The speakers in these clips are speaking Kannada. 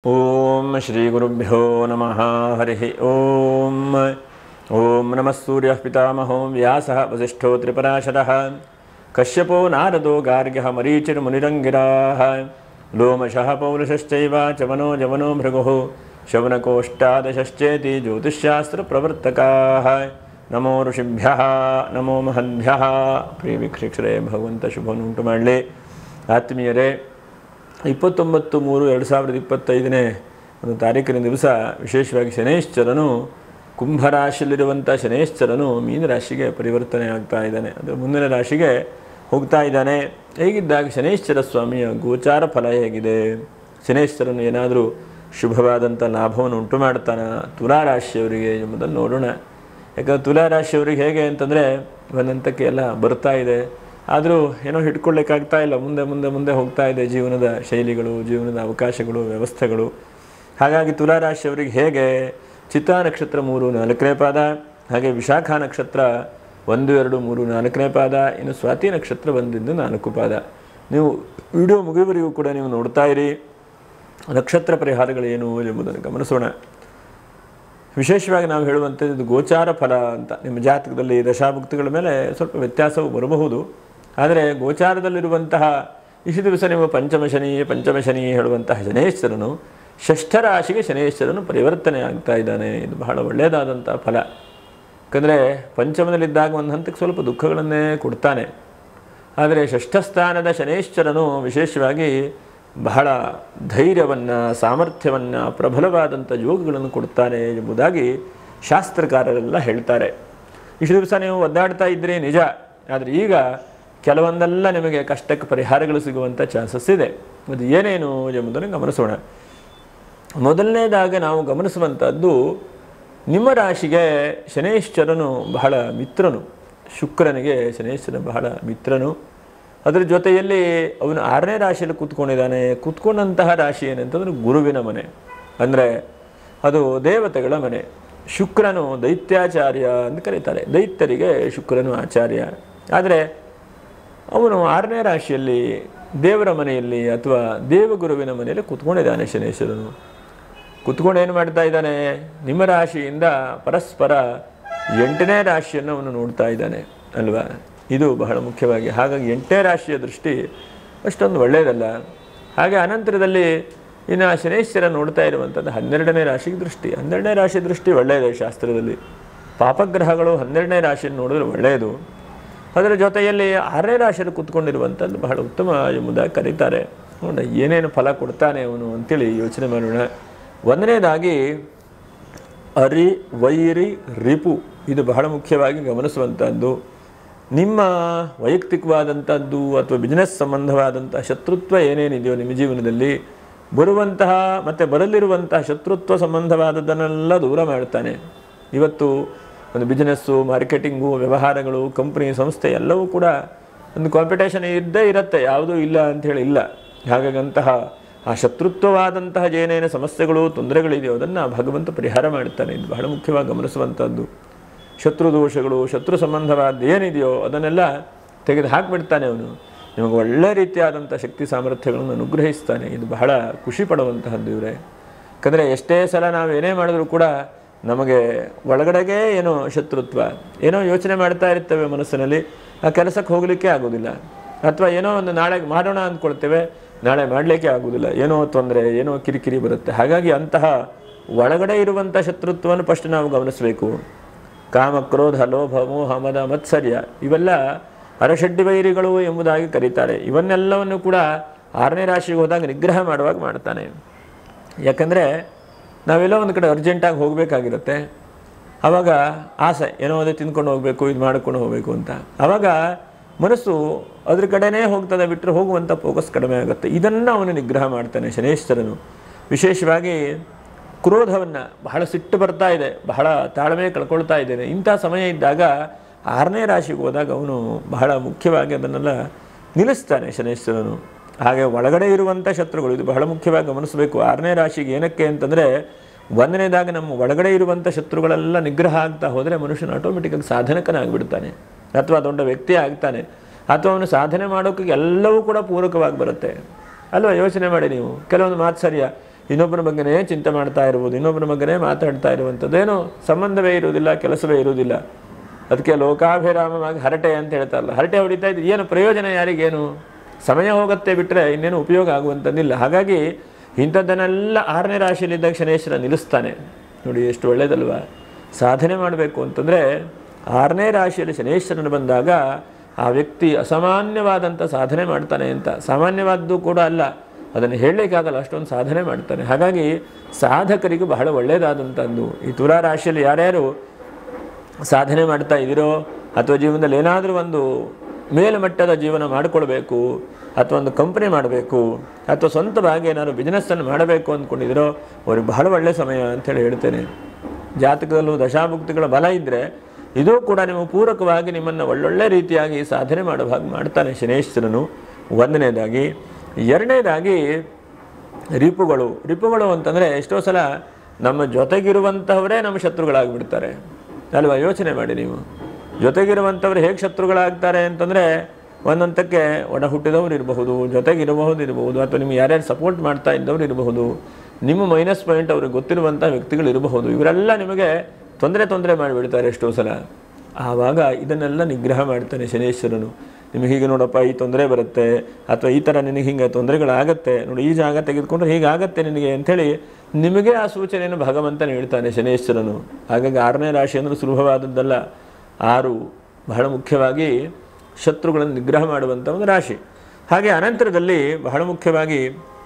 ಓಂ ಶ್ರೀ ಗುರುಭ್ಯೋ ನಮಃ ಹರಿ ಓಂ ಓಂ ನಮಃ ಸೂರ್ಯ ಪಿತಾಮಹೋ ವ್ಯಾಸಃ ವಸಿಷ್ಠೋ ತ್ರಿಪರಾಶರಃ ಕಶ್ಯಪೋ ನಾರದೋ ಗಾರ್ಗ್ಯಃ ಮರೀಚಿರ್ಮುನಿರಂಗಿರಾಃ ಲೋಮಶಃ ಪೌರುಷಶ್ಚೈವ ಚವನೋ ಜವನೋ ಭೃಗುಃ ಶೌನಕೋಷ್ಟಾದಶಶ್ಚೇತಿ ಜ್ಯೋತಿಷ್ಶಾಸ್ತ್ರಪ್ರವರ್ತಕಾಃ ನಮೋ ಋಷಿಭ್ಯಃ ನಮೋ ಮಹದ್ಭ್ಯಃ. ಪ್ರಿಯ ವೀಕ್ಷಕರೇ, ಭಗವಂತ ಶುಭವನ್ನುಂಟು ಮಾಡಲಿ. ಆತ್ಮೀಯರೇ, 29/3/2025 ಒಂದು ತಾರೀಕಿನ ದಿವಸ ವಿಶೇಷವಾಗಿ ಶನೈಶ್ಚರನು ಕುಂಭರಾಶಿಯಲ್ಲಿರುವಂಥ ಶನೈಶ್ಚರನು ಮೀನರಾಶಿಗೆ ಪರಿವರ್ತನೆ ಆಗ್ತಾ ಇದ್ದಾನೆ. ಅದು ಮುಂದಿನ ರಾಶಿಗೆ ಹೋಗ್ತಾ ಇದ್ದಾನೆ. ಹೇಗಿದ್ದಾಗ ಶನೈಶ್ಚರ ಸ್ವಾಮಿಯ ಗೋಚಾರ ಫಲ ಹೇಗಿದೆ? ಶನೈಶ್ಚರನು ಏನಾದರೂ ಶುಭವಾದಂಥ ಲಾಭವನ್ನು ಉಂಟು ಮಾಡ್ತಾನೆ ತುಲಾರಾಶಿಯವರಿಗೆ ಎಂಬುದನ್ನು ನೋಡೋಣ. ಯಾಕಂದರೆ ತುಲಾರಾಶಿಯವರಿಗೆ ಹೇಗೆ ಅಂತಂದರೆ ಒಂದಂತಕ್ಕೆ ಎಲ್ಲ ಬರ್ತಾ ಇದೆ, ಆದರೂ ಏನೋ ಹಿಡ್ಕೊಳ್ಳಿಕ್ಕಾಗ್ತಾ ಇಲ್ಲ. ಮುಂದೆ ಮುಂದೆ ಮುಂದೆ ಹೋಗ್ತಾ ಇದೆ ಜೀವನದ ಶೈಲಿಗಳು, ಜೀವನದ ಅವಕಾಶಗಳು, ವ್ಯವಸ್ಥೆಗಳು. ಹಾಗಾಗಿ ತುಲಾರಾಶಿಯವರಿಗೆ ಹೇಗೆ? ಚಿತ್ತಾ ನಕ್ಷತ್ರ 3-4ನೇ ಪಾದ, ಹಾಗೆ ವಿಶಾಖ ನಕ್ಷತ್ರ 1, 2, 3, 4ನೇ ಪಾದ, ಇನ್ನು ಸ್ವಾತಿ ನಕ್ಷತ್ರ 1-4 ಪಾದ. ನೀವು ವಿಡಿಯೋ ಮುಗಿಯುವವರೆಗೂ ಕೂಡ ನೀವು ನೋಡ್ತಾ ಇರಿ. ನಕ್ಷತ್ರ ಪರಿಹಾರಗಳೇನು ಎಂಬುದನ್ನು ಗಮನಿಸೋಣ. ವಿಶೇಷವಾಗಿ ನಾವು ಹೇಳುವಂಥದ್ದು ಇದು ಗೋಚಾರ ಫಲ ಅಂತ. ನಿಮ್ಮ ಜಾತಕದಲ್ಲಿ ದಶಾಭುಕ್ತಿಗಳ ಮೇಲೆ ಸ್ವಲ್ಪ ವ್ಯತ್ಯಾಸವು ಬರಬಹುದು. ಆದರೆ ಗೋಚಾರದಲ್ಲಿರುವಂತಹ ಇಷ್ಟು ದಿವಸ ನೀವು ಪಂಚಮ ಶನಿ ಹೇಳುವಂತಹ ಶನೈಶ್ಚರನು ಷಷ್ಠ ರಾಶಿಗೆ ಶನೈಶ್ಚರನು ಪರಿವರ್ತನೆ ಆಗ್ತಾ ಇದ್ದಾನೆ. ಇದು ಬಹಳ ಒಳ್ಳೆಯದಾದಂಥ ಫಲ. ಯಾಕಂದರೆ ಪಂಚಮದಲ್ಲಿದ್ದಾಗ ಒಂದು ಹಂತಕ್ಕೆ ಸ್ವಲ್ಪ ದುಃಖಗಳನ್ನೇ ಕೊಡ್ತಾನೆ. ಆದರೆ ಷಷ್ಠ ಸ್ಥಾನದ ಶನೈಶ್ಚರನು ವಿಶೇಷವಾಗಿ ಬಹಳ ಧೈರ್ಯವನ್ನು, ಸಾಮರ್ಥ್ಯವನ್ನು, ಪ್ರಬಲವಾದಂಥ ಯೋಗಗಳನ್ನು ಕೊಡ್ತಾನೆ ಎಂಬುದಾಗಿ ಶಾಸ್ತ್ರಕಾರರೆಲ್ಲ ಹೇಳ್ತಾರೆ. ಇಷ್ಟು ದಿವಸ ನೀವು ಒದ್ದಾಡ್ತಾ ಇದ್ದರೆ ನಿಜ, ಆದರೆ ಈಗ ಕೆಲವೊಂದೆಲ್ಲ ನಿಮಗೆ ಕಷ್ಟಕ್ಕೆ ಪರಿಹಾರಗಳು ಸಿಗುವಂಥ ಚಾನ್ಸಸ್ ಇದೆ. ಅದು ಏನೇನು ಎಂಬುದನ್ನು ಗಮನಿಸೋಣ. ಮೊದಲನೇದಾಗಿ ನಾವು ಗಮನಿಸುವಂಥದ್ದು, ನಿಮ್ಮ ರಾಶಿಗೆ ಶನೈಶ್ಚರನು ಬಹಳ ಮಿತ್ರನು. ಶುಕ್ರನಿಗೆ ಶನೈಶ್ಚರ ಬಹಳ ಮಿತ್ರನು. ಅದರ ಜೊತೆಯಲ್ಲಿ ಅವನು 6ನೇ ರಾಶಿಯಲ್ಲಿ ಕೂತ್ಕೊಂಡಿದ್ದಾನೆ. ಕೂತ್ಕೊಂಡಂತಹ ರಾಶಿ ಏನಂತಂದ್ರೆ ಗುರುವಿನ ಮನೆ, ಅಂದರೆ ಅದು ದೇವತೆಗಳ ಮನೆ. ಶುಕ್ರನು ದೈತ್ಯಾಚಾರ್ಯ ಅಂತ ಕರೀತಾರೆ. ದೈತ್ಯರಿಗೆ ಶುಕ್ರನು ಆಚಾರ್ಯ. ಆದರೆ ಅವನು 6ನೇ ರಾಶಿಯಲ್ಲಿ ದೇವರ ಮನೆಯಲ್ಲಿ ಅಥವಾ ದೇವಗುರುವಿನ ಮನೆಯಲ್ಲಿ ಕೂತ್ಕೊಂಡಿದ್ದಾನೆ. ಶನೈಶ್ವರನು ಕೂತ್ಕೊಂಡು ಏನು ಮಾಡ್ತಾ ಇದ್ದಾನೆ? ನಿಮ್ಮ ರಾಶಿಯಿಂದ ಪರಸ್ಪರ 8ನೇ ರಾಶಿಯನ್ನು ಅವನು ನೋಡ್ತಾ ಇದ್ದಾನೆ ಅಲ್ವಾ? ಇದು ಬಹಳ ಮುಖ್ಯವಾಗಿ. ಹಾಗಾಗಿ 8ನೇ ರಾಶಿಯ ದೃಷ್ಟಿ ಅಷ್ಟೊಂದು ಒಳ್ಳೆಯದಲ್ಲ. ಹಾಗೆ ಅನಂತರದಲ್ಲಿ ಇನ್ನು ಶನೈಶ್ವರ ನೋಡ್ತಾ ಇರುವಂಥದ್ದು 12ನೇ ರಾಶಿಗೆ ದೃಷ್ಟಿ. 12ನೇ ರಾಶಿ ದೃಷ್ಟಿ ಒಳ್ಳೆಯದು. ಶಾಸ್ತ್ರದಲ್ಲಿ ಪಾಪಗ್ರಹಗಳು 12ನೇ ರಾಶಿಯನ್ನು ನೋಡಿದ್ರೆ ಒಳ್ಳೆಯದು. ಅದರ ಜೊತೆಯಲ್ಲಿ 6ನೇ ರಾಶಿಯಲ್ಲಿ ಕೂತ್ಕೊಂಡಿರುವಂಥದ್ದು ಬಹಳ ಉತ್ತಮ ಎಂಬುದಾಗಿ ಕರೀತಾರೆ. ನೋಡ ಏನೇನು ಫಲ ಕೊಡ್ತಾನೆ ಅವನು ಅಂತೇಳಿ ಯೋಚನೆ ಮಾಡೋಣ. ಒಂದನೇದಾಗಿ ಅರಿ, ವೈರಿ, ರಿಪು ಇದು ಬಹಳ ಮುಖ್ಯವಾಗಿ ಗಮನಿಸುವಂಥದ್ದು. ನಿಮ್ಮ ವೈಯಕ್ತಿಕವಾದಂಥದ್ದು ಅಥವಾ ಬಿಸ್ನೆಸ್ ಸಂಬಂಧವಾದಂಥ ಶತ್ರುತ್ವ ಏನೇನಿದೆಯೋ ನಿಮ್ಮ ಜೀವನದಲ್ಲಿ ಬರುವಂತಹ ಮತ್ತು ಬರಲಿರುವಂತಹ ಶತ್ರುತ್ವ ಸಂಬಂಧವಾದದ್ದನ್ನೆಲ್ಲ ದೂರ ಮಾಡ್ತಾನೆ. ಇವತ್ತು ಒಂದು ಬಿಸ್ನೆಸ್ಸು, ಮಾರ್ಕೆಟಿಂಗು, ವ್ಯವಹಾರಗಳು, ಕಂಪ್ನಿ, ಸಂಸ್ಥೆ ಎಲ್ಲವೂ ಕೂಡ ಒಂದು ಕಾಂಪಿಟೇಷನ್ ಇದ್ದೇ ಇರುತ್ತೆ, ಯಾವುದೂ ಇಲ್ಲ ಅಂಥೇಳಿ ಇಲ್ಲ. ಹಾಗಾಗಂತಹ ಆ ಶತ್ರುತ್ವವಾದಂತಹ ಏನೇನು ಸಮಸ್ಯೆಗಳು, ತೊಂದರೆಗಳಿದೆಯೋ ಅದನ್ನು ಭಗವಂತ ಪರಿಹಾರ ಮಾಡ್ತಾನೆ. ಇದು ಬಹಳ ಮುಖ್ಯವಾಗಿ ಗಮನಿಸುವಂಥದ್ದು. ಶತ್ರು ದೋಷಗಳು, ಶತ್ರು ಸಂಬಂಧವಾದ ಏನಿದೆಯೋ ಅದನ್ನೆಲ್ಲ ತೆಗೆದು ಹಾಕಿಬಿಡ್ತಾನೆ ಅವನು. ನಿಮಗೆ ಒಳ್ಳೆ ರೀತಿಯಾದಂಥ ಶಕ್ತಿ ಸಾಮರ್ಥ್ಯಗಳನ್ನು ಅನುಗ್ರಹಿಸ್ತಾನೆ. ಇದು ಬಹಳ ಖುಷಿ ಪಡುವಂತಹದ್ದು ಇವರೇ. ಯಾಕಂದರೆ ಎಷ್ಟೇ ಸಲ ನಾವು ಏನೇ ಮಾಡಿದ್ರೂ ಕೂಡ ನಮಗೆ ಒಳಗಡೆಗೆ ಏನೋ ಶತ್ರುತ್ವ, ಏನೋ ಯೋಚನೆ ಮಾಡ್ತಾ ಇರ್ತೇವೆ ಮನಸ್ಸಿನಲ್ಲಿ, ಆ ಕೆಲಸಕ್ಕೆ ಹೋಗಲಿಕ್ಕೆ ಆಗೋದಿಲ್ಲ. ಅಥವಾ ಏನೋ ಒಂದು ನಾಳೆ ಮಾಡೋಣ ಅಂದ್ಕೊಳ್ತೇವೆ, ನಾಳೆ ಮಾಡಲಿಕ್ಕೆ ಆಗೋದಿಲ್ಲ. ಏನೋ ತೊಂದರೆ, ಏನೋ ಕಿರಿಕಿರಿ ಬರುತ್ತೆ. ಹಾಗಾಗಿ ಅಂತಹ ಒಳಗಡೆ ಇರುವಂಥ ಶತ್ರುತ್ವವನ್ನು ಫಸ್ಟ್ ನಾವು ಗಮನಿಸಬೇಕು. ಕಾಮ, ಕ್ರೋಧ, ಲೋಭ, ಮೋಹ, ಮದ, ಮತ್ಸರ್ಯ ಇವೆಲ್ಲ ಅರಷಡ್ಡಿ ವೈರಿಗಳು ಎಂಬುದಾಗಿ ಕರೀತಾರೆ. ಇವನ್ನೆಲ್ಲವನ್ನು ಕೂಡ 6ನೇ ರಾಶಿಗೆ ಹೋದಾಗ ನಿಗ್ರಹ ಮಾಡುವಾಗ ಮಾಡ್ತಾನೆ. ಯಾಕಂದರೆ ನಾವೆಲ್ಲ ಒಂದು ಕಡೆ ಅರ್ಜೆಂಟಾಗಿ ಹೋಗಬೇಕಾಗಿರುತ್ತೆ. ಆವಾಗ ಆಸೆ, ಏನೋ ಅದೇ ತಿಂದ್ಕೊಂಡು ಹೋಗಬೇಕು, ಇದು ಮಾಡ್ಕೊಂಡು ಹೋಗಬೇಕು ಅಂತ. ಆವಾಗ ಮನಸ್ಸು ಅದ್ರ ಕಡೆನೇ ಹೋಗ್ತದೆ, ಬಿಟ್ಟರೆ ಹೋಗುವಂಥ ಫೋಕಸ್ ಕಡಿಮೆ ಆಗುತ್ತೆ. ಇದನ್ನು ಅವನು ನಿಗ್ರಹ ಮಾಡ್ತಾನೆ ಶನೈಶ್ವರನು. ವಿಶೇಷವಾಗಿ ಕ್ರೋಧವನ್ನು, ಬಹಳ ಸಿಟ್ಟು ಬರ್ತಾ ಇದೆ, ಬಹಳ ತಾಳ್ಮೆ ಕಳ್ಕೊಳ್ತಾ ಇದ್ದೇನೆ, ಇಂಥ ಸಮಯ ಇದ್ದಾಗ 6ನೇ ರಾಶಿಗೆ ಹೋದಾಗ ಅವನು ಬಹಳ ಮುಖ್ಯವಾಗಿ ಅದನ್ನೆಲ್ಲ ನಿಲ್ಲಿಸ್ತಾನೆ ಶನೈಶ್ವರನು. ಹಾಗೆ ಒಳಗಡೆ ಇರುವಂಥ ಶತ್ರುಗಳು ಇದು ಬಹಳ ಮುಖ್ಯವಾಗಿ ಗಮನಿಸಬೇಕು. 6ನೇ ರಾಶಿಗೆ ಏನಕ್ಕೆ ಅಂತಂದರೆ, ಒಂದನೇದಾಗಿ ನಮ್ಮ ಒಳಗಡೆ ಇರುವಂಥ ಶತ್ರುಗಳೆಲ್ಲ ನಿಗ್ರಹ ಆಗ್ತಾ ಹೋದರೆ ಮನುಷ್ಯನ ಆಟೋಮೆಟಿಕ್ಕಾಗಿ ಸಾಧನಕನಾಗಿಬಿಡ್ತಾನೆ, ಅಥವಾ ದೊಡ್ಡ ವ್ಯಕ್ತಿ ಆಗ್ತಾನೆ, ಅಥವಾ ಅವನು ಸಾಧನೆ ಮಾಡೋಕ್ಕೆ ಎಲ್ಲವೂ ಕೂಡ ಪೂರಕವಾಗಿ ಬರುತ್ತೆ ಅಲ್ವಾ? ಯೋಚನೆ ಮಾಡಿ ನೀವು. ಕೆಲವೊಂದು ಮಾತು ಸರಿಯ, ಇನ್ನೊಬ್ಬರ ಬಗ್ಗೆನೇ ಚಿಂತೆ ಮಾಡ್ತಾ ಇರ್ಬೋದು, ಇನ್ನೊಬ್ಬರ ಬಗ್ಗೆನೇ ಮಾತಾಡ್ತಾ ಇರುವಂಥದ್ದೇನು ಸಂಬಂಧವೇ ಇರುವುದಿಲ್ಲ, ಕೆಲಸವೇ ಇರುವುದಿಲ್ಲ. ಅದಕ್ಕೆ ಲೋಕಾಭಿರಾಮವಾಗಿ ಹರಟೆ ಅಂತ ಹೇಳ್ತಾರಲ್ಲ, ಹರಟೆ ಹೊಡಿತಾ ಇದ್ದು ಏನು ಪ್ರಯೋಜನ, ಯಾರಿಗೇನು? ಸಮಯ ಹೋಗುತ್ತೆ ಬಿಟ್ಟರೆ ಇನ್ನೇನು ಉಪಯೋಗ ಆಗುವಂಥದ್ದಿಲ್ಲ. ಹಾಗಾಗಿ ಇಂಥದ್ದನ್ನೆಲ್ಲ 6ನೇ ರಾಶಿಯಲ್ಲಿದ್ದಾಗ ಶನೇಶ್ವರ ನಿಲ್ಲಿಸ್ತಾನೆ. ನೋಡಿ ಎಷ್ಟು ಒಳ್ಳೆಯದಲ್ವ. ಸಾಧನೆ ಮಾಡಬೇಕು ಅಂತಂದರೆ 6ನೇ ರಾಶಿಯಲ್ಲಿ ಶನೇಶ್ವರನು ಬಂದಾಗ ಆ ವ್ಯಕ್ತಿ ಅಸಾಮಾನ್ಯವಾದಂಥ ಸಾಧನೆ ಮಾಡ್ತಾನೆ ಅಂತ. ಸಾಮಾನ್ಯವಾದ್ದು ಕೂಡ ಅಲ್ಲ, ಅದನ್ನು ಹೇಳಲಿಕ್ಕಾಗಲ್ಲ, ಅಷ್ಟೊಂದು ಸಾಧನೆ ಮಾಡ್ತಾನೆ. ಹಾಗಾಗಿ ಸಾಧಕರಿಗೂ ಬಹಳ ಒಳ್ಳೆಯದಾದಂಥದ್ದು. ಈ ತುಲಾ ರಾಶಿಯಲ್ಲಿ ಯಾರ್ಯಾರು ಸಾಧನೆ ಮಾಡ್ತಾ ಇದ್ದೀರೋ, ಅಥವಾ ಜೀವನದಲ್ಲಿ ಏನಾದರೂ ಒಂದು ಮೇಲ್ಮಟ್ಟದ ಜೀವನ ಮಾಡಿಕೊಳ್ಬೇಕು, ಅಥವಾ ಒಂದು ಕಂಪನಿ ಮಾಡಬೇಕು, ಅಥವಾ ಸ್ವಂತವಾಗಿ ಏನಾದರೂ ಬಿಸ್ನೆಸ್ಸನ್ನು ಮಾಡಬೇಕು ಅಂದ್ಕೊಂಡಿದ್ದೀರೋ ಅವ್ರಿಗೆ ಬಹಳ ಒಳ್ಳೆಯ ಸಮಯ ಅಂಥೇಳಿ ಹೇಳ್ತೇನೆ. ಜಾತಕದಲ್ಲೂ ದಶಾಭುಕ್ತಿಗಳ ಬಲ ಇದ್ದರೆ ಇದೂ ಕೂಡ ನಿಮಗೆ ಪೂರಕವಾಗಿ ನಿಮ್ಮನ್ನು ಒಳ್ಳೊಳ್ಳೆ ರೀತಿಯಾಗಿ ಸಾಧನೆ ಮಾಡೋ ಹಾಗೆ ಮಾಡ್ತಾನೆ ಶನೇಶ್ವರನು. 1ನೇದಾಗಿ. 2ನೇದಾಗಿ ರಿಪುಗಳು ಅಂತಂದರೆ ಎಷ್ಟೋ ಸಲ ನಮ್ಮ ಜೊತೆಗಿರುವಂಥವರೇ ನಮ್ಮ ಶತ್ರುಗಳಾಗಿಬಿಡ್ತಾರೆ ಅಲ್ವಾ? ಯೋಚನೆ ಮಾಡಿ ನೀವು. ಜೊತೆಗಿರುವಂಥವ್ರು ಹೇಗೆ ಶತ್ರುಗಳಾಗ್ತಾರೆ ಅಂತಂದರೆ, ಒಂದೊಂದಕ್ಕೆ ಒಡ ಹುಟ್ಟಿದವರು ಇರಬಹುದು, ಜೊತೆಗಿರಬಹುದು, ಅಥವಾ ನಿಮ್ಗೆ ಯಾರ್ಯಾರು ಸಪೋರ್ಟ್ ಮಾಡ್ತಾ ಇದ್ದವ್ರು ಇರಬಹುದು, ನಿಮ್ಮ ಮೈನಸ್ ಪಾಯಿಂಟ್ ಅವ್ರಿಗೆ ಗೊತ್ತಿರುವಂಥ ವ್ಯಕ್ತಿಗಳು ಇರಬಹುದು. ಇವರೆಲ್ಲ ನಿಮಗೆ ತೊಂದರೆ ಮಾಡಿಬಿಡ್ತಾರೆ ಎಷ್ಟೋ ಸಲ. ಆವಾಗ ಇದನ್ನೆಲ್ಲ ನಿಗ್ರಹ ಮಾಡ್ತಾನೆ ಶನೇಶ್ವರನು. ನಿಮಗೆ ಹೀಗೆ ನೋಡಪ್ಪ ಈ ತೊಂದರೆ ಬರುತ್ತೆ, ಅಥವಾ ಈ ಥರ ನಿನಗೆ ಹಿಂಗೆ ತೊಂದರೆಗಳಾಗತ್ತೆ ನೋಡಿ, ಈ ಜಾಗ ತೆಗೆದುಕೊಂಡ್ರೆ ಹೀಗಾಗತ್ತೆ ನಿನಗೆ ಅಂಥೇಳಿ ನಿಮಗೆ ಆ ಸೂಚನೆಯನ್ನು ಭಗವಂತನ ಹೇಳ್ತಾನೆ ಶನೇಶ್ವರನು. ಹಾಗಾಗಿ 6ನೇ ರಾಶಿ ಅಂದರೆ ಸುಲಭವಾದದ್ದಲ್ಲ. 6 ಬಹಳ ಮುಖ್ಯವಾಗಿ ಶತ್ರುಗಳನ್ನು ನಿಗ್ರಹ ಮಾಡುವಂಥ ಒಂದು ರಾಶಿ. ಹಾಗೆ ಅನಂತರದಲ್ಲಿ ಬಹಳ ಮುಖ್ಯವಾಗಿ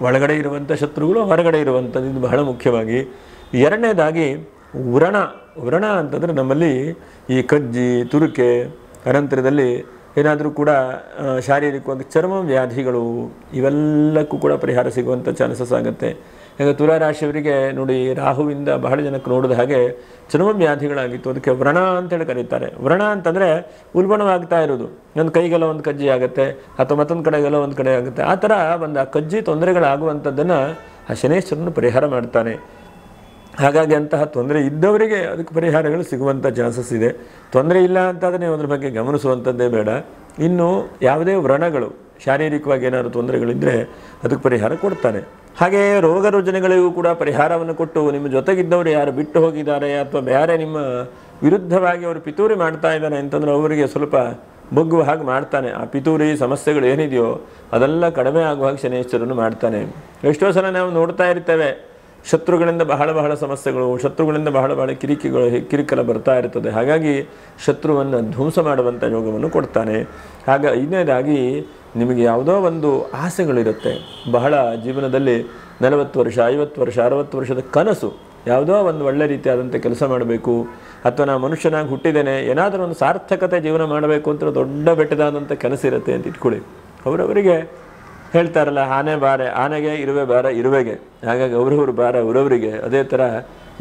ಒಳಗಡೆ ಇರುವಂಥ ಶತ್ರುಗಳು, ಹೊರಗಡೆ ಇರುವಂಥದ್ದು, ಇದು ಬಹಳ ಮುಖ್ಯವಾಗಿ. 2ನೇದಾಗಿ ವ್ರಣ ಅಂತಂದರೆ ನಮ್ಮಲ್ಲಿ ಈ ಕಜ್ಜಿ, ತುರುಕೆ, ಅನಂತರದಲ್ಲಿ ಏನಾದರೂ ಕೂಡ ಶಾರೀರಿಕವಾಗಿ ಚರ್ಮ ವ್ಯಾಧಿಗಳು, ಇವೆಲ್ಲಕ್ಕೂ ಕೂಡ ಪರಿಹಾರ ಸಿಗುವಂಥ ಚಾನ್ಸಸ್ ಆಗುತ್ತೆ. ಈಗ ತುಲಾ ರಾಶಿಯವರಿಗೆ ನೋಡಿ, ರಾಹುವಿಂದ ಬಹಳ ಜನಕ್ಕೆ ನೋಡಿದ ಹಾಗೆ ಚರ್ಮ ವ್ಯಾಧಿಗಳಾಗಿತ್ತು. ಅದಕ್ಕೆ ವ್ರಣ ಅಂತೇಳಿ ಕರೀತಾರೆ. ವ್ರಣ ಅಂತಂದರೆ ಉಲ್ಬಣವಾಗ್ತಾ ಇರೋದು, ಒಂದು ಕೈಗೆಲ್ಲ ಒಂದು ಕಜ್ಜಿ ಆಗುತ್ತೆ, ಅಥವಾ ಮತ್ತೊಂದು ಕಡೆಗೆಲ್ಲ ಒಂದು ಕಡೆ ಆಗುತ್ತೆ. ಆ ಥರ ಒಂದು ಆ ಕಜ್ಜಿ ತೊಂದರೆಗಳಾಗುವಂಥದ್ದನ್ನು ಆ ಶನೇಶ್ವರನು ಪರಿಹಾರ ಮಾಡ್ತಾನೆ. ಹಾಗಾಗಿ ಅಂತಹ ತೊಂದರೆ ಇದ್ದವರಿಗೆ ಅದಕ್ಕೆ ಪರಿಹಾರಗಳು ಸಿಗುವಂಥ ಚಾನ್ಸಸ್ ಇದೆ. ತೊಂದರೆ ಇಲ್ಲ ಅಂತಾದರೆ ನೀವು ಅದ್ರ ಬಗ್ಗೆ ಗಮನಿಸುವಂಥದ್ದೇ ಬೇಡ. ಇನ್ನು ಯಾವುದೇ ವ್ರಣಗಳು, ಶಾರೀರಿಕವಾಗಿ ಏನಾದರೂ ತೊಂದರೆಗಳಿದ್ದರೆ ಅದಕ್ಕೆ ಪರಿಹಾರ ಕೊಡ್ತಾನೆ. ಹಾಗೆಯೇ ರೋಗ ರುಜಿನಗಳಿಗೂ ಕೂಡ ಪರಿಹಾರವನ್ನು ಕೊಟ್ಟು, ನಿಮ್ಮ ಜೊತೆಗಿದ್ದವರು ಯಾರು ಬಿಟ್ಟು ಹೋಗಿದ್ದಾರೆ, ಅಥವಾ ಬೇರೆ ನಿಮ್ಮ ವಿರುದ್ಧವಾಗಿ ಅವರು ಪಿತೂರಿ ಮಾಡ್ತಾ ಇದ್ದಾನೆ ಅಂತಂದರೆ ಅವರಿಗೆ ಸ್ವಲ್ಪ ಬಗ್ಗುವ ಹಾಗೆ ಮಾಡ್ತಾನೆ. ಆ ಪಿತೂರಿ ಸಮಸ್ಯೆಗಳು ಏನಿದೆಯೋ ಅದೆಲ್ಲ ಕಡಿಮೆ ಆಗುವ ಹಾಗೆ ಶನೇಶ್ವರನು ಮಾಡ್ತಾನೆ. ಎಷ್ಟೋ ಸಲ ನಾವು ನೋಡ್ತಾ ಇರ್ತೇವೆ, ಶತ್ರುಗಳಿಂದ ಬಹಳ ಸಮಸ್ಯೆಗಳು, ಶತ್ರುಗಳಿಂದ ಬಹಳ ಕಿರಿಕಲ ಬರ್ತಾ ಇರ್ತದೆ. ಹಾಗಾಗಿ ಶತ್ರುವನ್ನು ಧ್ವಂಸ ಮಾಡುವಂಥ ಯೋಗವನ್ನು ಕೊಡ್ತಾನೆ. ಹಾಗೆ 5ನೇದಾಗಿ ನಿಮಗೆ ಯಾವುದೋ ಒಂದು ಆಸೆಗಳಿರುತ್ತೆ, ಬಹಳ ಜೀವನದಲ್ಲಿ 40 ವರ್ಷ, 50 ವರ್ಷ, 60 ವರ್ಷದ ಕನಸು, ಯಾವುದೋ ಒಂದು ಒಳ್ಳೆ ರೀತಿಯಾದಂಥ ಕೆಲಸ ಮಾಡಬೇಕು, ಅಥವಾ ನಾನು ಮನುಷ್ಯನಾಗಿ ಹುಟ್ಟಿದ್ದೇನೆ, ಏನಾದರೂ ಒಂದು ಸಾರ್ಥಕತೆ ಜೀವನ ಮಾಡಬೇಕು ಅಂತ ದೊಡ್ಡ ಬೆಟ್ಟದಾದಂಥ ಕನಸಿರುತ್ತೆ ಅಂತ ಇಟ್ಕೊಳ್ಳಿ. ಅವರವರಿಗೆ ಹೇಳ್ತಾರಲ್ಲ, ಆನೆ ಬಾರೆ ಆನೆಗೆ, ಇರುವೆ ಬಾರ ಇರುವೆಗೆ. ಹಾಗಾಗಿ ಅವರವರು ಬಾರ ಅವರವರಿಗೆ. ಅದೇ ಥರ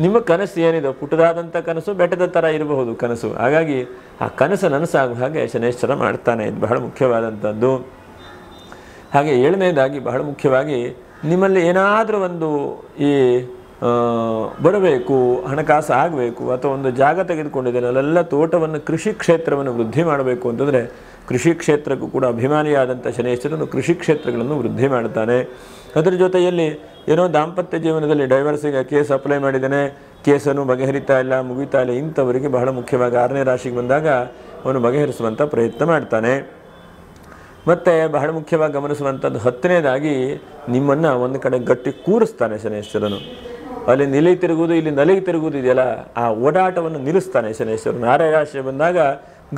ನಿಮ್ಮ ಕನಸು ಏನಿದೆ, ಪುಟ್ಟದಾದಂಥ ಕನಸು, ಬೆಟ್ಟದ ಥರ ಇರಬಹುದು ಕನಸು. ಹಾಗಾಗಿ ಆ ಕನಸು ನನಸಾಗುವ ಹಾಗೆ ಶನೇಶ್ವರ ಮಾಡ್ತಾನೆ. ಇದು ಬಹಳ ಮುಖ್ಯವಾದಂಥದ್ದು. ಹಾಗೆ 7ನೇದಾಗಿ ಬಹಳ ಮುಖ್ಯವಾಗಿ ನಿಮ್ಮಲ್ಲಿ ಏನಾದರೂ ಒಂದು ಈ ಬರಬೇಕು, ಹಣಕಾಸು ಆಗಬೇಕು, ಅಥವಾ ಒಂದು ಜಾಗ ತೆಗೆದುಕೊಂಡಿದ್ದೇನೆ ಅಲ್ಲೆಲ್ಲ ತೋಟವನ್ನು, ಕೃಷಿ ಕ್ಷೇತ್ರವನ್ನು ವೃದ್ಧಿ ಮಾಡಬೇಕು ಅಂತಂದರೆ ಕೃಷಿ ಕ್ಷೇತ್ರಕ್ಕೂ ಕೂಡ ಅಭಿಮಾನಿಯಾದಂಥ ಶನೇಶ್ವರನು ಕೃಷಿ ಕ್ಷೇತ್ರಗಳನ್ನು ವೃದ್ಧಿ ಮಾಡ್ತಾನೆ. ಅದರ ಜೊತೆಯಲ್ಲಿ ಏನೋ ದಾಂಪತ್ಯ ಜೀವನದಲ್ಲಿ ಡೈವರ್ಸಿಗೆ ಕೇಸ್ ಅಪ್ಲೈ ಮಾಡಿದ್ದಾನೆ, ಕೇಸನ್ನು ಬಗೆಹರಿತಾ ಇಲ್ಲ, ಮುಗಿತಾ ಇಲ್ಲ, ಇಂಥವರಿಗೆ ಬಹಳ ಮುಖ್ಯವಾಗಿ 6ನೇ ರಾಶಿಗೆ ಬಂದಾಗ ಅವನು ಬಗೆಹರಿಸುವಂಥ ಪ್ರಯತ್ನ ಮಾಡ್ತಾನೆ. ಮತ್ತು ಬಹಳ ಮುಖ್ಯವಾಗಿ ಗಮನಿಸುವಂಥದ್ದು 10ನೇದಾಗಿ ನಿಮ್ಮನ್ನು ಒಂದು ಕಡೆ ಗಟ್ಟಿ ಕೂರಿಸ್ತಾನೆ ಶನೇಶ್ವರನು. ಅಲ್ಲಿ ನಿಲಿ ತಿರುಗುವುದು, ಇಲ್ಲಿ ನಲಿಗೆ ತಿರುಗುವುದು ಇದೆಯಲ್ಲ, ಆ ಓಡಾಟವನ್ನು ನಿಲ್ಲಿಸ್ತಾನೆ ಶನೇಶ್ವರನು. 6ನೇ ರಾಶಿ ಬಂದಾಗ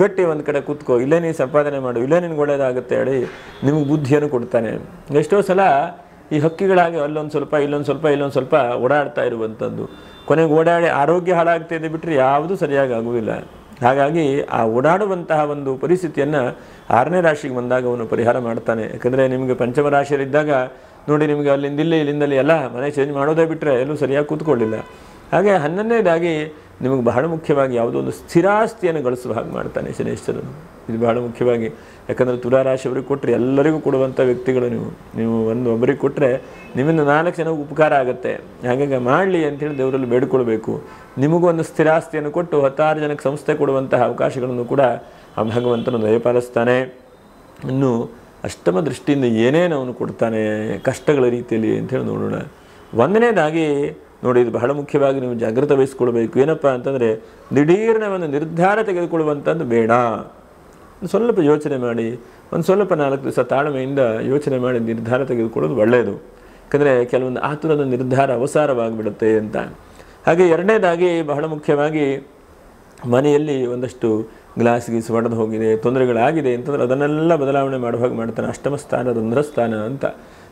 ಗಟ್ಟಿ ಒಂದು ಕಡೆ ಕೂತ್ಕೋ, ಇಲ್ಲೇ ನೀನು ಸಂಪಾದನೆ ಮಾಡು, ಇಲ್ಲೇ ನಿನ್ಗೆ ಒಳ್ಳೆಯದಾಗುತ್ತೆ ಹೇಳಿ ನಿಮಗೆ ಬುದ್ಧಿಯನ್ನು ಕೊಡ್ತಾನೆ. ಎಷ್ಟೋ ಸಲ ಈ ಹಕ್ಕಿಗಳಾಗಿ ಅಲ್ಲೊಂದು ಸ್ವಲ್ಪ ಇಲ್ಲೊಂದು ಸ್ವಲ್ಪ ಓಡಾಡ್ತಾ ಇರುವಂಥದ್ದು, ಕೊನೆಗೆ ಓಡಾಡಿ ಆರೋಗ್ಯ ಹಾಳಾಗ್ತಿದೆ ಬಿಟ್ಟರೆ ಯಾವುದೂ ಸರಿಯಾಗಿ ಆಗುವುದಿಲ್ಲ. ಹಾಗಾಗಿ ಆ ಓಡಾಡುವಂತಹ ಒಂದು ಪರಿಸ್ಥಿತಿಯನ್ನು 6ನೇ ರಾಶಿಗೆ ಬಂದಾಗ ಅವನು ಪರಿಹಾರ ಮಾಡ್ತಾನೆ. ಯಾಕಂದರೆ ನಿಮಗೆ ಪಂಚಮ ರಾಶಿಯಲ್ಲಿದ್ದಾಗ ನೋಡಿ, ನಿಮಗೆ ಅಲ್ಲಿಂದಿಲ್ಲಿ ಇಲ್ಲಿಂದಲ್ಲಿ ಎಲ್ಲ ಮನೆ ಚೇಂಜ್ ಮಾಡೋದೇ ಬಿಟ್ಟರೆ ಎಲ್ಲೂ ಸರಿಯಾಗಿ ಕೂತ್ಕೊಳ್ಳಿಲ್ಲ. ಹಾಗೆ 11ನೇದಾಗಿ ನಿಮಗೆ ಬಹಳ ಮುಖ್ಯವಾಗಿ ಯಾವುದೋ ಒಂದು ಸ್ಥಿರಾಸ್ತಿಯನ್ನು ಗಳಿಸುವ ಹಾಗೆ ಮಾಡ್ತಾನೆ ಶನೇಶ್ವರನು. ಇದು ಬಹಳ ಮುಖ್ಯವಾಗಿ. ಯಾಕಂದರೆ ತುಲಾ ರಾಶಿಯವರಿಗೆ ಕೊಟ್ಟರೆ ಎಲ್ಲರಿಗೂ ಕೊಡುವಂಥ ವ್ಯಕ್ತಿಗಳು ನೀವು ಒಬ್ಬರಿಗೆ ಕೊಟ್ಟರೆ ನಿಮ್ಮಿಂದ 4 ಜನಕ್ಕೆ ಉಪಕಾರ ಆಗುತ್ತೆ. ಹಾಗಾಗಿ ಮಾಡಲಿ ಅಂಥೇಳಿ ದೇವರಲ್ಲಿ ಬೇಡಿಕೊಳ್ಬೇಕು. ನಿಮಗೂ ಒಂದು ಸ್ಥಿರಾಸ್ತಿಯನ್ನು ಕೊಟ್ಟು 10 ಜನಕ್ಕೆ ಸಂಸ್ಥೆ ಕೊಡುವಂತಹ ಅವಕಾಶಗಳನ್ನು ಕೂಡ ಆ ಭಗವಂತನು ದಯಪಾಲಿಸ್ತಾನೆ. ಇನ್ನು ಅಷ್ಟಮ ದೃಷ್ಟಿಯಿಂದ ಏನೇನು ಅವನು ಕೊಡ್ತಾನೆ ಕಷ್ಟಗಳ ರೀತಿಯಲ್ಲಿ ಅಂಥೇಳಿ ನೋಡೋಣ. ಒಂದನೇದಾಗಿ ನೋಡಿ, ಇದು ಬಹಳ ಮುಖ್ಯವಾಗಿ ನೀವು ಜಾಗೃತ ವಹಿಸ್ಕೊಳ್ಬೇಕು. ಏನಪ್ಪ ಅಂತಂದರೆ, ದಿಢೀರ್ನ ಒಂದು ನಿರ್ಧಾರ ತೆಗೆದುಕೊಳ್ಳುವಂಥದ್ದು ಬೇಡ. ಸ್ವಲ್ಪ ಯೋಚನೆ ಮಾಡಿ, ಒಂದು ಸ್ವಲ್ಪ 4 ದಿವಸ ತಾಳ್ಮೆಯಿಂದ ಯೋಚನೆ ಮಾಡಿ ನಿರ್ಧಾರ ತೆಗೆದುಕೊಳ್ಳೋದು ಒಳ್ಳೆಯದು. ಯಾಕಂದರೆ ಕೆಲವೊಂದು ಆತುರದ ನಿರ್ಧಾರ ಅವಸಾರವಾಗಿಬಿಡುತ್ತೆ ಅಂತ. ಹಾಗೆ ಎರಡನೇದಾಗಿ ಬಹಳ ಮುಖ್ಯವಾಗಿ, ಮನೆಯಲ್ಲಿ ಒಂದಷ್ಟು ಗ್ಲಾಸ್ ಗೀಸ್ ಒಡೆದು ಹೋಗಿದೆ, ತೊಂದರೆಗಳಾಗಿದೆ ಅಂತಂದ್ರೆ ಅದನ್ನೆಲ್ಲ ಬದಲಾವಣೆ ಮಾಡೋ ಹಾಗೆ ಮಾಡ್ತಾನೆ. ಅಷ್ಟಮ ಸ್ಥಾನ ರಂಧ್ರಸ್ಥಾನ ಅಂತ.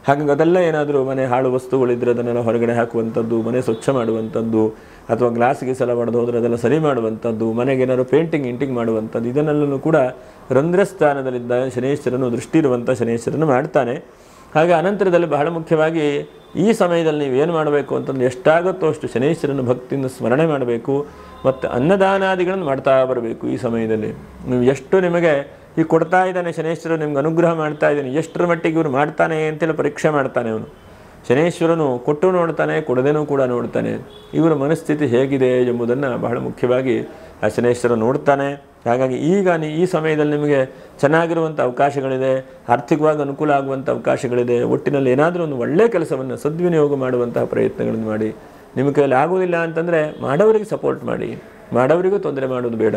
ಹಾಗಾಗಿ ಅದೆಲ್ಲ ಏನಾದರೂ ಮನೆ ಹಾಳು ವಸ್ತುಗಳಿದ್ದರೆ ಅದನ್ನೆಲ್ಲ ಹೊರಗಡೆ ಹಾಕುವಂಥದ್ದು, ಮನೆ ಸ್ವಚ್ಛ ಮಾಡುವಂಥದ್ದು, ಅಥವಾ ಗ್ಲಾಸ್ ಗೀಸ್ ಎಲ್ಲ ಒಡೆದು ಹೋದರೆ ಅದೆಲ್ಲ ಸರಿ ಮಾಡುವಂಥದ್ದು, ಮನೆಗೆ ಏನಾದ್ರು ಪೇಂಟಿಂಗ್ ಮಾಡುವಂಥದ್ದು, ಇದನ್ನೆಲ್ಲೂ ಕೂಡ ರಂಧ್ರಸ್ಥಾನದಲ್ಲಿದ್ದ ಶನೇಶ್ವರನು, ದೃಷ್ಟಿ ಇರುವಂಥ ಶನೇಶ್ವರನು ಮಾಡ್ತಾನೆ. ಹಾಗೆ ಅನಂತರದಲ್ಲಿ ಬಹಳ ಮುಖ್ಯವಾಗಿ ಈ ಸಮಯದಲ್ಲಿ ನೀವು ಏನು ಮಾಡಬೇಕು ಅಂತಂದ್ರೆ, ಎಷ್ಟಾಗುತ್ತೋ ಅಷ್ಟು ಶನೇಶ್ವರನ ಭಕ್ತಿಯಿಂದ ಸ್ಮರಣೆ ಮಾಡಬೇಕು ಮತ್ತು ಅನ್ನದಾನಾದಿಗಳನ್ನು ಮಾಡ್ತಾ ಬರಬೇಕು. ಈ ಸಮಯದಲ್ಲಿ ನೀವು ಎಷ್ಟು ನಿಮಗೆ ಈ ಕೊಡ್ತಾ ಇದ್ದಾನೆ ಶನೇಶ್ವರನು, ನಿಮ್ಗೆ ಅನುಗ್ರಹ ಮಾಡ್ತಾ ಇದ್ದಾನೆ, ಎಷ್ಟರ ಮಟ್ಟಿಗೆ ಇವರು ಮಾಡ್ತಾನೆ ಅಂತೇಳಿ ಪರೀಕ್ಷೆ ಮಾಡ್ತಾನೆ ಅವನು. ಶನೇಶ್ವರನು ಕೊಟ್ಟು ನೋಡ್ತಾನೆ, ಕೊಡದೇನೂ ಕೂಡ ನೋಡ್ತಾನೆ. ಇವರ ಮನಸ್ಥಿತಿ ಹೇಗಿದೆ ಎಂಬುದನ್ನು ಬಹಳ ಮುಖ್ಯವಾಗಿ ಆ ಶನೇಶ್ವರ ನೋಡ್ತಾನೆ. ಹಾಗಾಗಿ ಈಗ ಈ ಸಮಯದಲ್ಲಿ ನಿಮಗೆ ಚೆನ್ನಾಗಿರುವಂಥ ಅವಕಾಶಗಳಿದೆ, ಆರ್ಥಿಕವಾಗಿ ಅನುಕೂಲ ಆಗುವಂಥ ಅವಕಾಶಗಳಿದೆ. ಒಟ್ಟಿನಲ್ಲಿ ಏನಾದರೂ ಒಂದು ಒಳ್ಳೆಯ ಕೆಲಸವನ್ನು ಸದ್ವಿನಿಯೋಗ ಮಾಡುವಂತಹ ಪ್ರಯತ್ನಗಳನ್ನು ಮಾಡಿ. ನಿಮ್ಮ ಕೈಯಲ್ಲಿ ಆಗೋದಿಲ್ಲ ಅಂತಂದರೆ ಮಾಡೋರಿಗೆ ಸಪೋರ್ಟ್ ಮಾಡಿ, ಮಾಡೋರಿಗೂ ತೊಂದರೆ ಮಾಡೋದು ಬೇಡ.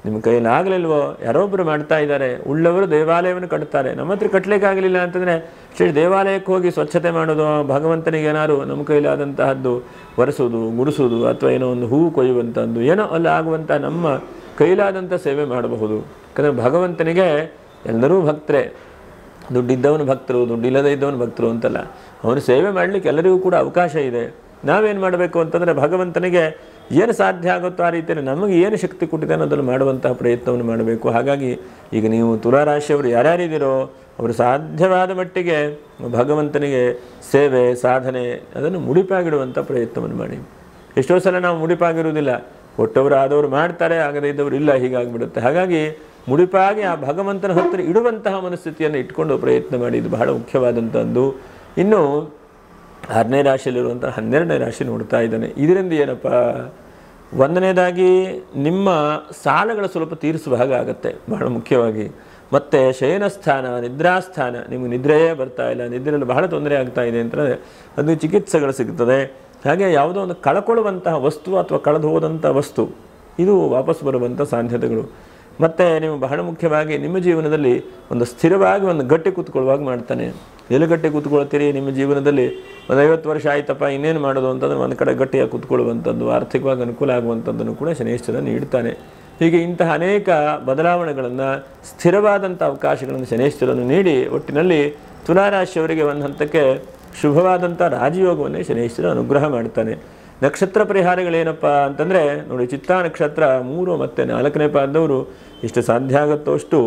ನಿಮ್ಮ ಕೈಯಲ್ಲಿ ಆಗಲಿಲ್ವೋ, ಯಾರೊಬ್ಬರು ಮಾಡ್ತಾ ಇದ್ದಾರೆ, ಉಳ್ಳವರು ದೇವಾಲಯವನ್ನು ಕಟ್ತಾರೆ, ನಮ್ಮ ಹತ್ರ ಕಟ್ಟಲಿಕ್ಕಾಗಲಿಲ್ಲ ಅಂತಂದರೆ ಶ್ರೀ ದೇವಾಲಯಕ್ಕೆ ಹೋಗಿ ಸ್ವಚ್ಛತೆ ಮಾಡೋದು, ಭಗವಂತನಿಗೆ ಏನಾದ್ರು ನಮ್ಮ ಕೈಲಾದಂತಹದ್ದು ಒರೆಸೋದು, ಗುಡಿಸೋದು, ಅಥವಾ ಏನೋ ಒಂದು ಹೂವು ಕೊಯ್ಯುವಂಥದ್ದು, ಏನೋ ಅಲ್ಲಿ ಆಗುವಂಥ ನಮ್ಮ ಕೈಲಾದಂಥ ಸೇವೆ ಮಾಡಬಹುದು. ಯಾಕಂದರೆ ಭಗವಂತನಿಗೆ ಎಲ್ಲರೂ ಭಕ್ತರೇ. ದುಡ್ಡಿದ್ದವನು ಭಕ್ತರು, ದುಡ್ಡಿಲ್ಲದೇ ಇದ್ದವನು ಭಕ್ತರು ಅಂತಲ್ಲ. ಅವನು ಸೇವೆ ಮಾಡಲಿಕ್ಕೆ ಎಲ್ಲರಿಗೂ ಕೂಡ ಅವಕಾಶ ಇದೆ. ನಾವೇನು ಮಾಡಬೇಕು ಅಂತಂದರೆ, ಭಗವಂತನಿಗೆ ಏನು ಸಾಧ್ಯ ಆಗುತ್ತೋ ಆ ರೀತಿಯಲ್ಲಿ ನಮಗೆ ಏನು ಶಕ್ತಿ ಕೊಟ್ಟಿದೆ ಅದನ್ನು ಮಾಡುವಂತಹ ಪ್ರಯತ್ನವನ್ನು ಮಾಡಬೇಕು. ಹಾಗಾಗಿ ಈಗ ನೀವು ತುಲಾರಾಶಿಯವರು ಯಾರ್ಯಾರಿದ್ದೀರೋ ಅವರು ಸಾಧ್ಯವಾದ ಮಟ್ಟಿಗೆ ಭಗವಂತನಿಗೆ ಸೇವೆ, ಸಾಧನೆ ಅದನ್ನು ಮುಡಿಪಾಗಿಡುವಂಥ ಪ್ರಯತ್ನವನ್ನು ಮಾಡಿ. ಎಷ್ಟೋ ಸಲ ನಾವು ಮುಡಿಪಾಗಿರುವುದಿಲ್ಲ, ಕೊಟ್ಟವರು ಆದವರು ಮಾಡ್ತಾರೆ, ಆಗದೇ ಇದ್ದವರು ಇಲ್ಲ, ಹೀಗಾಗಿಬಿಡುತ್ತೆ. ಹಾಗಾಗಿ ಮುಡಿಪಾಗಿ ಆ ಭಗವಂತನ ಹತ್ತಿರ ಇಡುವಂತಹ ಮನಸ್ಥಿತಿಯನ್ನು ಇಟ್ಕೊಂಡು ಪ್ರಯತ್ನ ಮಾಡಿ. ಇದು ಬಹಳ ಮುಖ್ಯವಾದಂಥದ್ದು. ಇನ್ನು 6ನೇ ರಾಶಿಯಲ್ಲಿರುವಂಥ 12ನೇ ರಾಶಿ ನೋಡ್ತಾ ಇದ್ದಾನೆ. ಇದರಿಂದ ಏನಪ್ಪ, ಒಂದನೇದಾಗಿ ನಿಮ್ಮ ಸಾಲಗಳ ಸ್ವಲ್ಪ ತೀರಿಸುವ ಹಾಗೆ ಆಗುತ್ತೆ ಬಹಳ ಮುಖ್ಯವಾಗಿ. ಮತ್ತು ಶಯನಸ್ಥಾನ, ನಿದ್ರಾಸ್ಥಾನ, ನಿಮಗೆ ನಿದ್ರೆಯೇ ಬರ್ತಾ ಇಲ್ಲ, ನಿದ್ರೆಯಲ್ಲಿ ಬಹಳ ತೊಂದರೆ ಆಗ್ತಾ ಇದೆ ಅಂತಂದರೆ ಅದು ಚಿಕಿತ್ಸೆಗಳು ಸಿಗ್ತದೆ. ಹಾಗೆ ಯಾವುದೋ ಒಂದು ಕಳ್ಕೊಳ್ಳುವಂತಹ ವಸ್ತು ಅಥವಾ ಕಳೆದು ಹೋದಂಥ ವಸ್ತು ಇದು ವಾಪಸ್ ಬರುವಂಥ ಸಾಧ್ಯತೆಗಳು. ಮತ್ತು ನೀವು ಬಹಳ ಮುಖ್ಯವಾಗಿ ನಿಮ್ಮ ಜೀವನದಲ್ಲಿ ಒಂದು ಸ್ಥಿರವಾಗಿ ಒಂದು ಗಟ್ಟಿ ಕೂತ್ಕೊಳ್ಳುವಾಗ ಮಾಡ್ತಾನೆ. ಎಲ್ಲಿ ಗಟ್ಟಿ ಕೂತ್ಕೊಳ್ತೀರಿ ನಿಮ್ಮ ಜೀವನದಲ್ಲಿ? ಒಂದು 50 ವರ್ಷ ಆಯ್ತಪ್ಪ, ಇನ್ನೇನು ಮಾಡೋದು ಅಂತಂದರೆ ಒಂದು ಕಡೆ ಗಟ್ಟಿಯಾಗಿ ಕೂತ್ಕೊಳ್ಳುವಂಥದ್ದು, ಆರ್ಥಿಕವಾಗಿ ಅನುಕೂಲ ಆಗುವಂಥದ್ದನ್ನು ಕೂಡ ಶನೇಶ್ವರ ನೀಡ್ತಾನೆ. ಹೀಗೆ ಇಂತಹ ಅನೇಕ ಬದಲಾವಣೆಗಳನ್ನು, ಸ್ಥಿರವಾದಂಥ ಅವಕಾಶಗಳನ್ನು ಶನೇಶ್ವರನು ನೀಡಿ ಒಟ್ಟಿನಲ್ಲಿ ತುಲಾರಾಶಿಯವರಿಗೆ ಒಂದು ಹಂತಕ್ಕೆ ಶುಭವಾದಂಥ ರಾಜಯೋಗವನ್ನೇ ಶನೇಶ್ವರ ಅನುಗ್ರಹ ಮಾಡ್ತಾನೆ. ನಕ್ಷತ್ರ ಪರಿಹಾರಗಳೇನಪ್ಪ ಅಂತಂದರೆ ನೋಡಿ, ಚಿತ್ತಾ ನಕ್ಷತ್ರ 3 ಮತ್ತು 4ನೇ ಪಾದದವರು ಎಷ್ಟು ಸಾಧ್ಯ ಆಗುತ್ತೋ ಅಷ್ಟು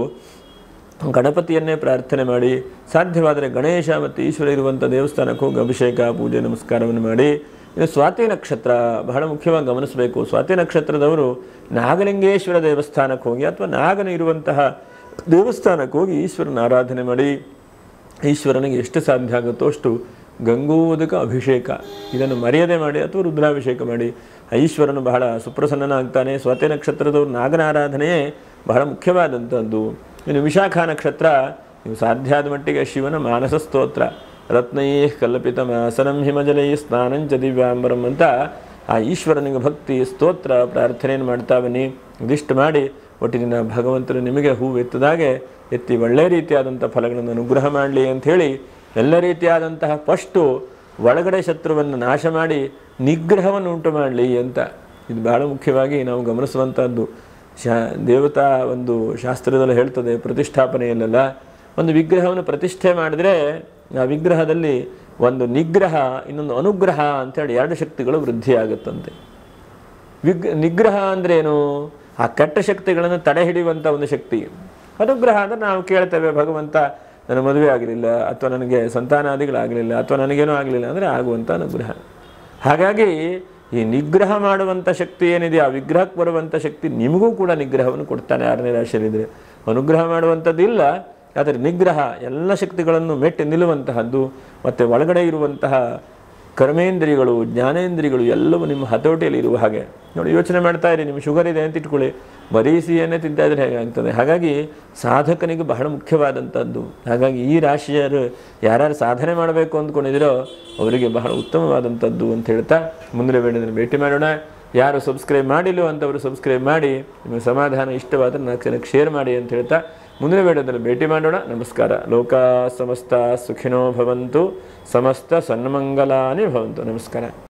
ಗಣಪತಿಯನ್ನೇ ಪ್ರಾರ್ಥನೆ ಮಾಡಿ, ಸಾಧ್ಯವಾದರೆ ಗಣೇಶ ಮತ್ತು ಈಶ್ವರ ಇರುವಂಥ ದೇವಸ್ಥಾನಕ್ಕೆ ಹೋಗಿ ಅಭಿಷೇಕ, ಪೂಜೆ, ನಮಸ್ಕಾರವನ್ನು ಮಾಡಿ. ಇನ್ನು ಸ್ವಾತಿ ನಕ್ಷತ್ರ ಬಹಳ ಮುಖ್ಯವಾಗಿ ಗಮನಿಸಬೇಕು. ಸ್ವಾತಿ ನಕ್ಷತ್ರದವರು ನಾಗಲಿಂಗೇಶ್ವರ ದೇವಸ್ಥಾನಕ್ಕೆ ಹೋಗಿ ಅಥವಾ ನಾಗನ ಇರುವಂತಹ ದೇವಸ್ಥಾನಕ್ಕೆ ಹೋಗಿ ಈಶ್ವರನ ಆರಾಧನೆ ಮಾಡಿ. ಈಶ್ವರನಿಗೆ ಎಷ್ಟು ಸಾಧ್ಯ ಆಗುತ್ತೋ ಅಷ್ಟು ಗಂಗೋದಕ ಅಭಿಷೇಕ ಇದನ್ನು ಮರ್ಯಾದೆ ಮಾಡಿ ಅಥವಾ ರುದ್ರಾಭಿಷೇಕ ಮಾಡಿ. ಈಶ್ವರನು ಬಹಳ ಸುಪ್ರಸನ್ನನಾಗ್ತಾನೆ. ಸ್ವಾತಿ ನಕ್ಷತ್ರದವರು ನಾಗನ ಆರಾಧನೆಯೇ ಬಹಳ ಮುಖ್ಯವಾದಂಥದ್ದು. ಇನ್ನು ವಿಶಾಖ ನಕ್ಷತ್ರ, ನೀವು ಸಾಧ್ಯ ಆದ ಮಟ್ಟಿಗೆ ಶಿವನ ಮಾನಸ ಸ್ತೋತ್ರ, ರತ್ನೈ ಕಲ್ಪಿತ ಮಾಸನಂ ಹಿಮಜಲೈ ಸ್ನಾನಂಚ ದಿವ್ಯಾಂಬರಂ ಅಂತ ಆ ಈಶ್ವರನಿಗೆ ಭಕ್ತಿ ಸ್ತೋತ್ರ ಪ್ರಾರ್ಥನೆಯನ್ನು ಮಾಡ್ತಾ ಬನ್ನಿ. ಇದಿಷ್ಟು ಮಾಡಿ ಒಟ್ಟಿನ ಭಗವಂತನು ನಿಮಗೆ ಹೂವು ಎತ್ತದಾಗೆ ಎತ್ತಿ ಒಳ್ಳೆಯ ರೀತಿಯಾದಂಥ ಫಲಗಳನ್ನು ಅನುಗ್ರಹ ಮಾಡಲಿ ಅಂಥೇಳಿ, ಎಲ್ಲ ರೀತಿಯಾದಂತಹ ಫಸ್ಟು ಒಳಗಡೆ ಶತ್ರುವನ್ನು ನಾಶ ಮಾಡಿ ನಿಗ್ರಹವನ್ನು ಉಂಟು ಮಾಡಲಿ ಅಂತ. ಇದು ಬಹಳ ಮುಖ್ಯವಾಗಿ ನಾವು ಗಮನಿಸುವಂಥದ್ದು. ದೇವತಾ ಒಂದು ಶಾಸ್ತ್ರದಲ್ಲಿ ಹೇಳ್ತದೆ, ಪ್ರತಿಷ್ಠಾಪನೆಯಲ್ಲೆಲ್ಲ ಒಂದು ವಿಗ್ರಹವನ್ನು ಪ್ರತಿಷ್ಠೆ ಮಾಡಿದರೆ ಆ ವಿಗ್ರಹದಲ್ಲಿ ಒಂದು ನಿಗ್ರಹ, ಇನ್ನೊಂದು ಅನುಗ್ರಹ ಅಂತೇಳಿ 2 ಶಕ್ತಿಗಳು ವೃದ್ಧಿಯಾಗುತ್ತಂತೆ. ನಿಗ್ರಹ ಅಂದರೆ ಏನು? ಆ ಕೆಟ್ಟ ಶಕ್ತಿಗಳನ್ನು ತಡೆ ಹಿಡಿಯುವಂಥ ಒಂದು ಶಕ್ತಿ. ಅನುಗ್ರಹ ಅಂದರೆ ನಾವು ಕೇಳ್ತೇವೆ, ಭಗವಂತ ನನ್ನ ಮದುವೆ ಆಗಲಿಲ್ಲ, ಅಥವಾ ನನಗೆ ಸಂತಾನಾದಿಗಳಾಗಲಿಲ್ಲ, ಅಥವಾ ನನಗೇನೂ ಆಗಲಿಲ್ಲ ಅಂದರೆ ಆಗುವಂಥ ಅನುಗ್ರಹ. ಹಾಗಾಗಿ ಈ ನಿಗ್ರಹ ಮಾಡುವಂಥ ಶಕ್ತಿ ಏನಿದೆ, ಆ ವಿಗ್ರಹಕ್ಕೆ ಬರುವಂಥ ಶಕ್ತಿ ನಿಮಗೂ ಕೂಡ ನಿಗ್ರಹವನ್ನು ಕೊಡ್ತಾನೆ. 6ನೇ ರಾಶಿಯಲ್ಲಿದ್ದರೆ ಅನುಗ್ರಹ ಮಾಡುವಂಥದ್ದಿಲ್ಲ, ಆದರೆ ನಿಗ್ರಹ ಎಲ್ಲ ಶಕ್ತಿಗಳನ್ನು ಮೆಟ್ಟಿ ನಿಲ್ಲುವಂತಹದ್ದು. ಮತ್ತು ಒಳಗಡೆ ಇರುವಂತಹ ಕರ್ಮೇಂದ್ರಿಯಗಳು ಜ್ಞಾನೇಂದ್ರಿಯಗಳು ಎಲ್ಲವೂ ನಿಮ್ಮ ಹತೋಟಿಯಲ್ಲಿ ಇರುವ ಹಾಗೆ ನೋಡಿ. ಯೋಚನೆ ಮಾಡ್ತಾ ಇರಿ, ನಿಮ್ಮ ಶುಗರ್ ಇದೆ ಅಂತ ಇಟ್ಕೊಳ್ಳಿ, ಬರೀ ಸಿಹಿಯನ್ನೇ ತಿಂತಾ ಇದ್ರೆ ಹೇಗಾಗ್ತದೆ. ಹಾಗಾಗಿ ಸಾಧಕನಿಗೆ ಬಹಳ ಮುಖ್ಯವಾದಂಥದ್ದು. ಹಾಗಾಗಿ ಈ ರಾಶಿಯರು ಯಾರ್ಯಾರು ಸಾಧನೆ ಮಾಡಬೇಕು ಅಂದ್ಕೊಂಡಿದ್ದೀರೋ ಅವರಿಗೆ ಬಹಳ ಉತ್ತಮವಾದಂಥದ್ದು ಅಂತ ಹೇಳ್ತಾ ಮುಂದಿನ ವಿಡಿಯೋದಲ್ಲಿ ಭೇಟಿ ಮಾಡೋಣ. ಯಾರು ಸಬ್ಸ್ಕ್ರೈಬ್ ಮಾಡಿಲ್ಲೋ ಅಂತವರು ಸಬ್ಸ್ಕ್ರೈಬ್ ಮಾಡಿ, ನಿಮಗೆ ಸಮಾಧಾನ ಇಷ್ಟವಾದರೆ 4 ಜನಕ್ಕೆ ಶೇರ್ ಮಾಡಿ ಅಂತ ಹೇಳ್ತಾ ಮುಂದಿನ ವಿಡಿಯೋದಲ್ಲಿ ಭೇಟಿ ಮಾಡೋಣ. ನಮಸ್ಕಾರ. ಲೋಕಾ ಸಮಸ್ತ ಸುಖಿನೋ ಭವಂತು, ಸಮಸ್ತ ಸನ್ಮಂಗಲಾನಿ ಭವಂತು. ನಮಸ್ಕಾರ.